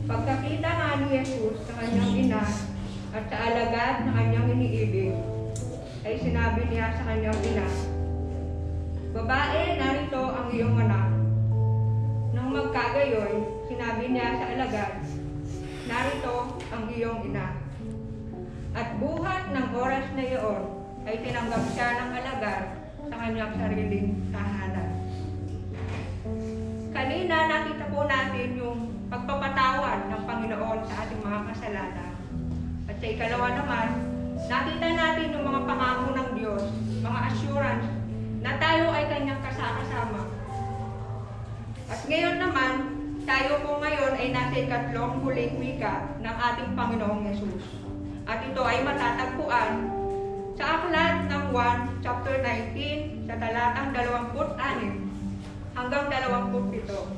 Pagkakita nga ni Jesus sa kanyang ina at sa alagad na kanyang iniibig, ay sinabi niya sa kanyang ina, "Babae, narito ang iyong anak." Nang magkagayoy, sinabi niya sa alagad, "Narito ang iyong ina." At buhat ng oras na iyon, ay tinanggap siya ng alagad sa kanyang sariling tahanan. Kanina nakita po natin yung pagpapatawad ng Panginoon sa ating mga kasalanan. At sa ikalawa naman, nakita natin yung mga pangako ng Diyos, mga assurance na tayo ay kanyang kasama. At ngayon naman, tayo po ngayon ay nasa ikatlong huling wika ng ating Panginoong Yesus. At ito ay matatagpuan sa aklat ng 1, chapter 19, sa talatang 26 hanggang 27.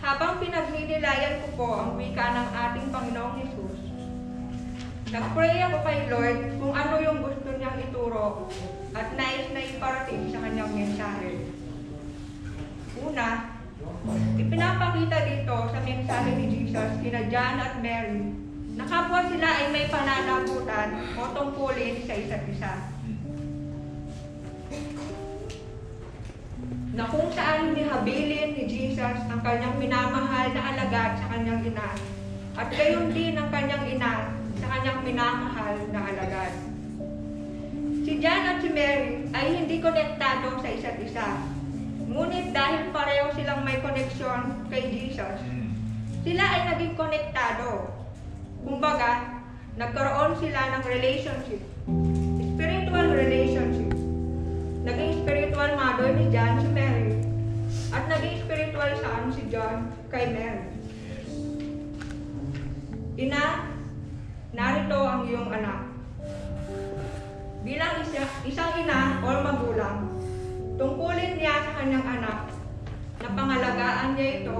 Habang pinagninilayan ko po ang wika ng ating Panginoong Yesus, nag-pray ako kay Lord kung ano yung gusto niyang ituro at nais na iparating sa kanyang mensahe. Una, ipinapakita dito sa mensahe ni Jesus kina John at Mary na kapwa sila ay may pananagutan o tungkulin sa isa't isa. Na kung saan nihabilin ni Jesus ang kanyang minamahal na alagad sa kanyang ina at gayon din ang kanyang ina sa kanyang minamahal na alagad. Si John at si Mary ay hindi konektado sa isa't isa. Ngunit dahil pareho silang may koneksyon kay Jesus, sila ay naging konektado. Kumbaga, nagkaroon sila ng relationship, spiritual relationship. Naging spiritual mother ni John si Mary at naging spiritual son si John kay Mary. Ina, narito ang iyong anak. Bilang isang ina o magulang, tungkulin niya sa kanyang anak na pangalagaan niya ito,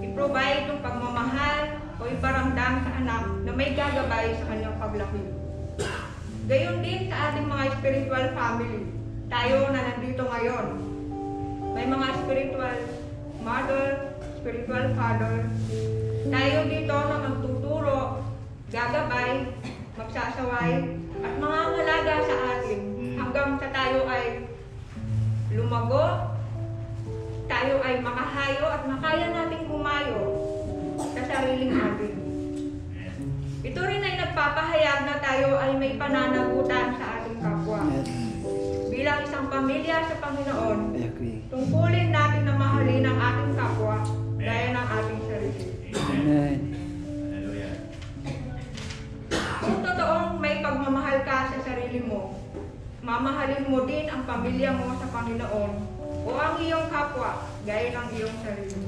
i-provide yung pagmamahal o iparamdam sa anak na may gagabay sa kanyang paglaki. Gayon din sa ating mga spiritual family. Tayo na nandito ngayon, may mga spiritual mother, spiritual father. Tayo dito na magtuturo, gagabay, magsasaway, at mga ngalaga sa atin hanggang sa tayo ay lumago, tayo ay makahayo at makaya nating kumayo sa sariling atin. Ito rin ay nagpapahayag na tayo ay may pananagutan sa ating kapwa. Bilang isang pamilya sa Panginoon, tungkulin natin na mahalin ang ating kapwa gaya ng ating sarili. Amen. Kung totoong may pagmamahal ka sa sarili mo, mamahalin mo din ang pamilya mo sa Panginoon o ang iyong kapwa gaya ng iyong sarili.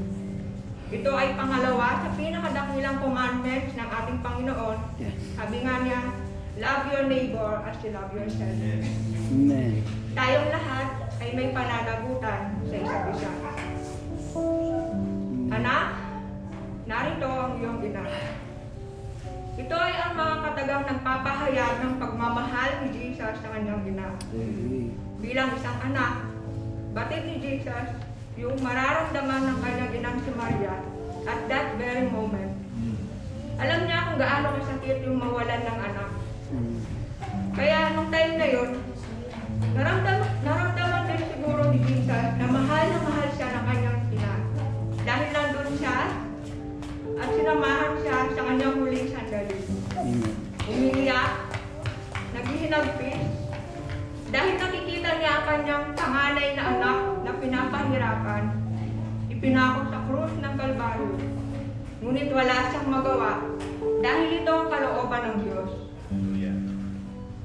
Ito ay pangalawa sa pinakadakilang commandments ng ating Panginoon. Sabi nga niya, love your neighbor as you love yourself. Amen. Tayong lahat ay may pananagutan sa isa't isa. Anak, narito ang iyong ina. Ito ay ang mga katagang nagpapahayag ng pagmamahal ni Jesus sa kanyang ina. Bilang isang anak, batid ni Jesus yung mararamdaman ng kanyang inang si Maria at that very moment. Alam niya kung gaano kasakit yung mawalan ng anak. Kaya nung time na yun, naramdaman din siguro ni Jesus na mahal siya ng kanyang ina. Dahil nandun siya at sinamahan siya sa kanyang huling sandali. Umiiyak, naghihinagpis, dahil nakikita kanyang panganay na anak na pinapahirapan, ipinako sa krus ng Kalbaryo. Ngunit wala siyang magawa dahil ito ang kalooban ng Diyos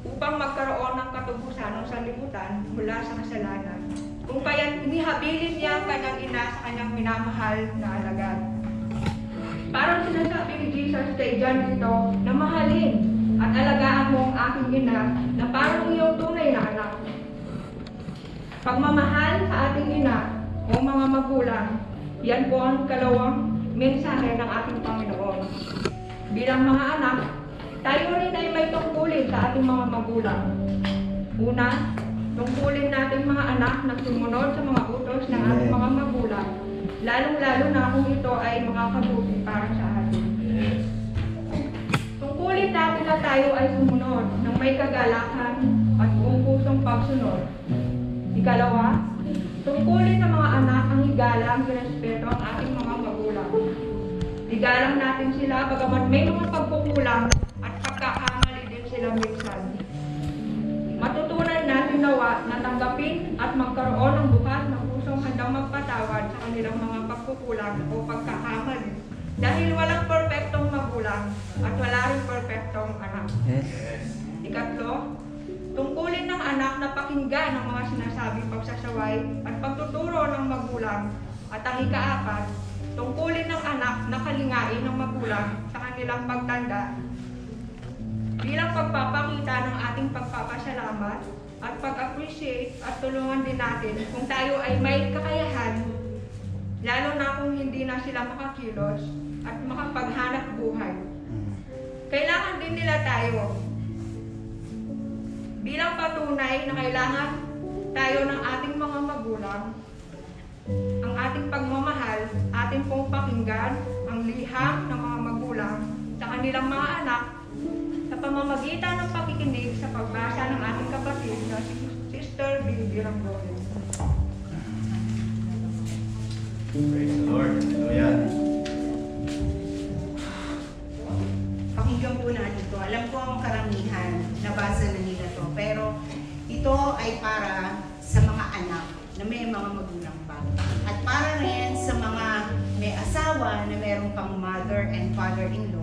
upang magkaroon ng katubusan ng sanlibutan mula sa kasalanan. Kung kaya't inihabilin niya ang kanyang ina sa kanyang minamahal na alagad. Parang sinasabi ni Jesus kay John dito na mahalin at alagaan mo ang aking ina na parang iyong tunay na anak. Pagmamahal sa ating ina o mga magulang, yan po ang kalawang mensahe ng ating Panginoon. Bilang mga anak, tayo rin ay may tungkulin sa ating mga magulang. Una, tungkulin natin mga anak na sumunod sa mga utos ng ating mga magulang, lalong-lalo na kung ito ay mga kabuti para sa atin. Tungkulin natin na tayo ay sumunod ng may kagalakan at buong pusong pagsunod. Ikalawa, tungkulin ng mga anak ang igalang respeto ang ating mga magulang. Igalang natin sila bagamat may mga pagkukulang at pagkakamali din sila minsan. Matutunan natin nawa na tanggapin at magkaroon ng bukas na pusong handang magpatawad sa kanilang mga pagkukulang o pagkakamali. Dahil walang perpektong magulang at wala rin perpektong anak. Ikatlo, tungkulin ng anak na pakinggan ang mga sinasabing pagsasaway at pagtuturo ng magulang. At ang ikaapat, tungkulin ng anak na kalingain ng magulang sa kanilang pagtanda bilang pagpapakita ng ating pagpapasalamat at pag-appreciate at tulungan din natin kung tayo ay may kakayahan, lalo na kung hindi na sila makakilos at makapaghanap buhay. Kailangan din nila tayo bilang patunay na kailangan tayo ng ating mga magulang, ang ating pagmamahal, ating pong pakinggan ang liham ng mga magulang sa kanilang mga anak sa pamamagitan ng pakikinig sa pagbasa ng ating kapatid na si Sister Bibi Ranggoy. Praise the Lord. Hallelujah. Pakinggan po natin ito. Alam ko ang karamihan, nabasa na nila to. Pero ito ay para sa mga anak na may mga magulang pa. At para rin sa mga may asawa na meron pang mother and father-in-law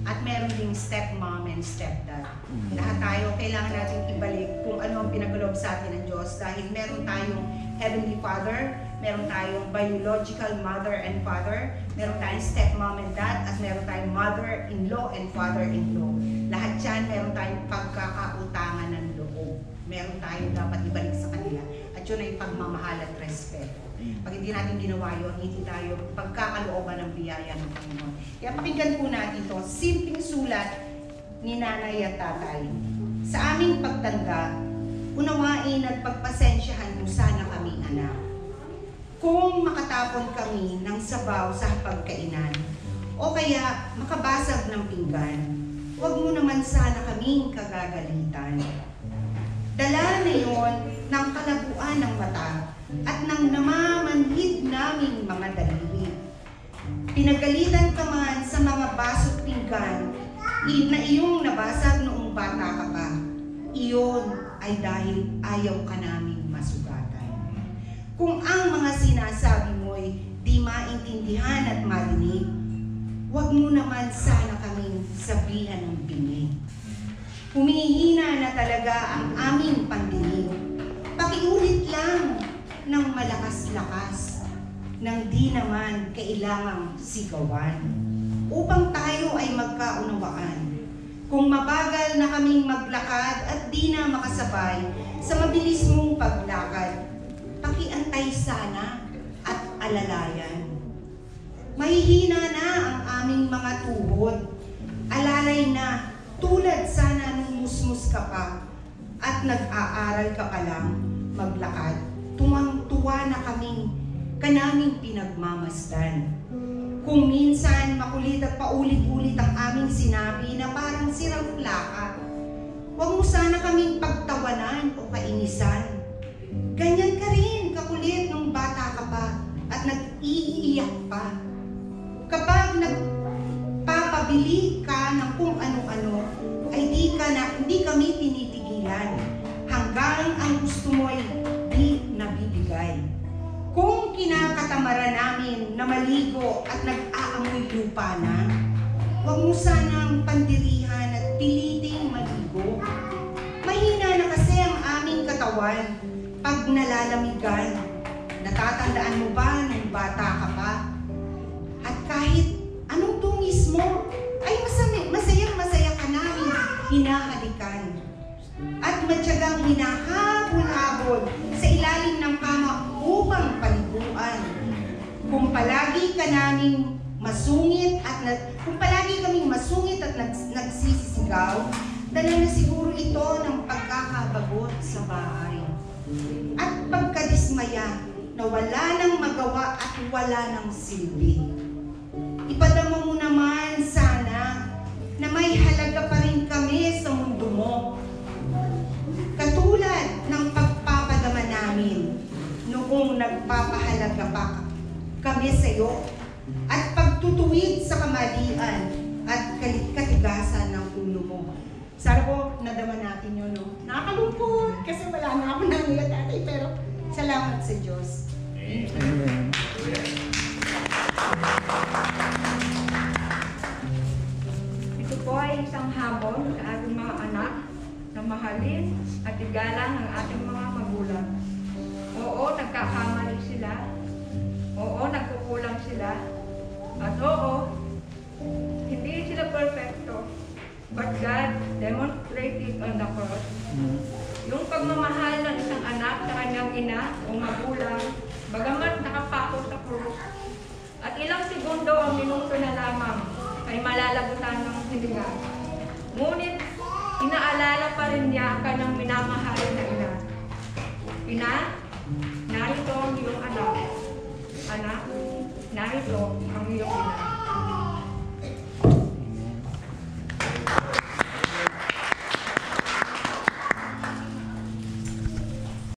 at meron ding stepmom and stepdad. Lahat tayo, kailangan natin ibalik kung ano ang pinagkaloob sa atin ng Diyos dahil meron tayong Heavenly Father, meron tayong biological mother and father, meron tayong stepmom and dad, at meron tayong mother-in-law and father-in-law. Lahat yan, meron tayong pagkakautangan ng loob. Meron tayong dapat ibalik sa kanila. At yun ay pagmamahal at respeto. Pag hindi natin ginawa yun, hindi tayo pagkakalooban ng biyaya ng Panginoon. Kaya pakinggan po natin ito, simpleng sulat ni nanay at tatay. Sa aming pagtanda, unawain at pagpasensyahan mo sana kami, anak. Kung makatapon kami ng sabaw sa pagkainan, o kaya makabasag ng pinggan, huwag mo naman sana kaming kagagalitan. Dala na yon ng kalabuan ng mata at ng namamanhid naming mga daliri. Pinagalitan ka man sa mga baso't pinggan na iyong nabasag noong bata ka pa. Iyon ay dahil ayaw ka naming masugatan. Kung ang mga sinasabi mo'y di maintindihan at marinig, huwag mo naman sana kaming sabihan ng bingig. Humihina na talaga ang aming pandinig. Pakiulit lang ng malakas-lakas, nang di naman kailangang sigawan, upang tayo ay magkaunawaan. Kung mabagal na kaming maglakad at di na makasabay sa mabilis mong paglakad, pakiantay sana at alalayan. Mahihina na ang aming mga tuhod, alalay na tulad sana nung musmus ka pa at nag-aaral ka pa lang maglakad. Tuwang-tuwa na kanaming pinagmamasdan. Kung minsan makulit at paulit-ulit ang aming sinabi na parang sirang plaka, huwag mo sana kaming pagtawanan o kainisan. Ganyan ka rin kakulit nung bata ka pa at nag-iiyak pa. Kapag nagpapabili ka ng kung ano-ano, ay hindi kami tinitigilan hanggang ang gusto mo'y katamaran namin na maligo at nag-aamoy lupa na. Huwag mo sanang pandirihan at piliting maligo. Mahina na kasi ang aming katawan pag nalalamigan. Natatandaan mo ba nung bata ka pa? At kahit anong tungis mo, ay masayang-masaya ka namin hinahalikan. At matyagang hinahabol-habol sa ilalim ng kama upang paliguan. Kung palagi kaming masungit at nagsisisigaw, dala na siguro ito ng pagkakabagot sa bahay. At pagkadismaya na wala nang magawa at wala nang silbi. Ipadama mo naman sana na may halaga pa rin kami sa mundo mo. Katulad ng pagpapadama namin noong nagpapahalaga pa kami sa iyo at pagtutuwid sa kamalian at katigasan ng ulo mo. Sana po nadama natin yun, no? Nakakalungkot kasi wala na ako nangyay tatay, pero salamat sa Diyos. Amen. Ito po ay isang habon sa ating mga anak na mahalin at igalang ang ating mga magulang. Oo, nagkakamali sila. Oo, nagkukulang sila. At oo, hindi sila perfecto. But God demonstrated on the cross yung pagmamahal ng isang anak sa kanyang ina o magulang, bagamat nakapako sa krus. At ilang segundo ang minuto na lamang ay malalagutan ng hilinga. Ngunit inaalala pa rin niya ang kanyang minamahal na ina.